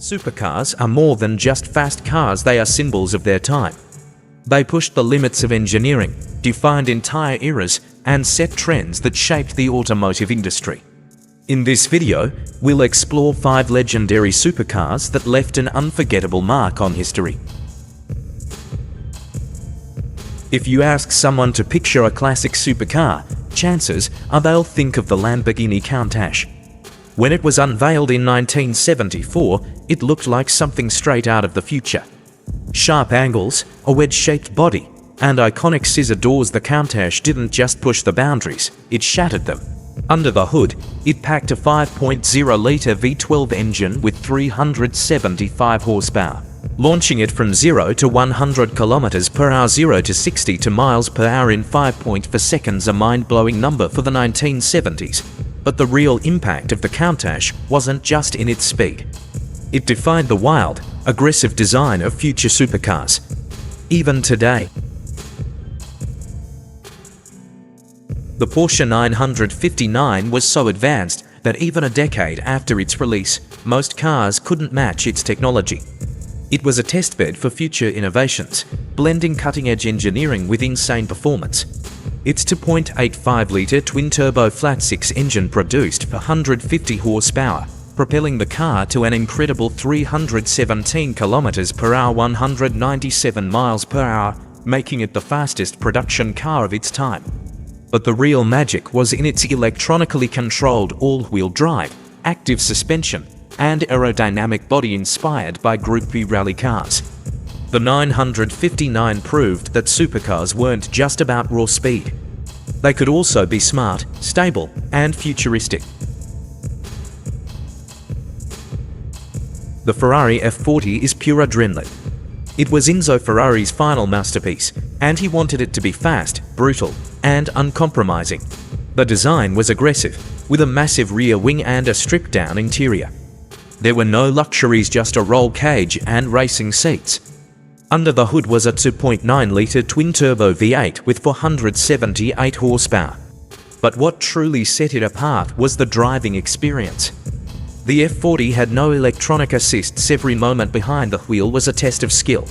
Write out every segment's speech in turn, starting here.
Supercars are more than just fast cars, they are symbols of their time. They pushed the limits of engineering, defined entire eras, and set trends that shaped the automotive industry. In this video, we'll explore 5 legendary supercars that left an unforgettable mark on history. If you ask someone to picture a classic supercar, chances are they'll think of the Lamborghini Countach. When it was unveiled in 1974, it looked like something straight out of the future. Sharp angles, a wedge-shaped body, and iconic scissor doors, the Countach didn't just push the boundaries, it shattered them. Under the hood, it packed a 5.0-litre V12 engine with 375 horsepower, launching it from 0 to 100 km per hour, 0 to 60 miles per hour in 5.4 seconds, a mind-blowing number for the 1970s. But the real impact of the Countach wasn't just in its speed. It defined the wild, aggressive design of future supercars. Even today, the Porsche 959 was so advanced that even a decade after its release, most cars couldn't match its technology. It was a testbed for future innovations, blending cutting-edge engineering with insane performance. Its 2.85-litre twin-turbo flat-six engine produced 150 horsepower, propelling the car to an incredible 317 km per hour, 197 miles per hour, making it the fastest production car of its time. But the real magic was in its electronically controlled all-wheel drive, active suspension, and aerodynamic body inspired by Group B rally cars. The 959 proved that supercars weren't just about raw speed. They could also be smart, stable, and futuristic. The Ferrari F40 is pure adrenaline. It was Enzo Ferrari's final masterpiece, and he wanted it to be fast, brutal, and uncompromising. The design was aggressive, with a massive rear wing and a stripped-down interior. There were no luxuries, just a roll cage and racing seats. Under the hood was a 2.9-litre twin-turbo V8 with 478 horsepower. But what truly set it apart was the driving experience. The F40 had no electronic assists. Every moment behind the wheel was a test of skill.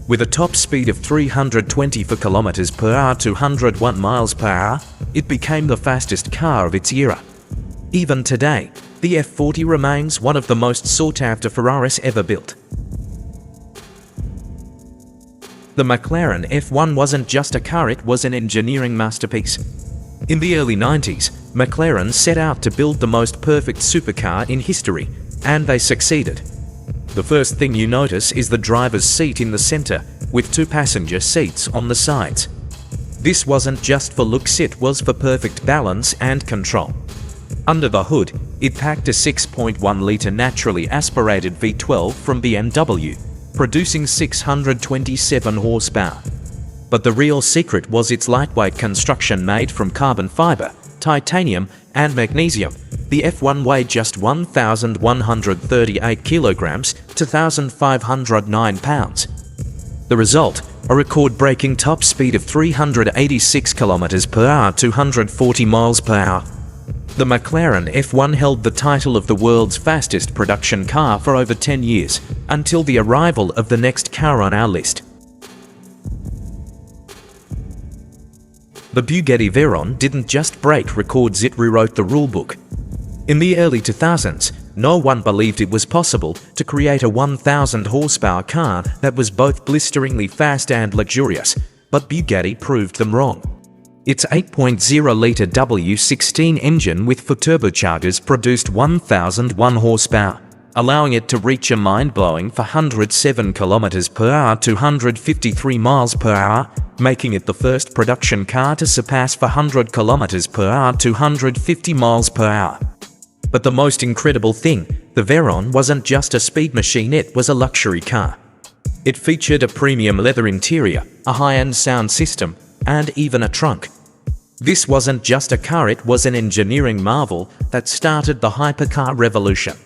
With a top speed of 324 km per hour, 201 miles per hour, it became the fastest car of its era. Even today, the F40 remains one of the most sought-after Ferraris ever built. The McLaren F1 wasn't just a car, it was an engineering masterpiece. In the early 90s, McLaren set out to build the most perfect supercar in history, and they succeeded. The first thing you notice is the driver's seat in the center, with 2 passenger seats on the sides. This wasn't just for looks, it was for perfect balance and control. Under the hood, it packed a 6.1-litre naturally aspirated V12 from BMW, producing 627 horsepower. But the real secret was its lightweight construction, made from carbon fiber, titanium, and magnesium. The F1 weighed just 1,138 kilograms, 2,509 pounds. The result, a record-breaking top speed of 386 kilometers per hour, 240 miles per hour. The McLaren F1 held the title of the world's fastest production car for over 10 years, until the arrival of the next car on our list. The Bugatti Veyron didn't just break records, it rewrote the rulebook. In the early 2000s, no one believed it was possible to create a 1,000 horsepower car that was both blisteringly fast and luxurious, but Bugatti proved them wrong. Its 8.0-litre W16 engine with 4 turbochargers produced 1,001 horsepower, allowing it to reach a mind-blowing 407 km per hour, 253 miles per hour, making it the first production car to surpass 400 km per hour, 250 miles per hour. But the most incredible thing, the Veyron wasn't just a speed machine, it was a luxury car. It featured a premium leather interior, a high-end sound system, and even a trunk. This wasn't just a car, it was an engineering marvel that started the hypercar revolution.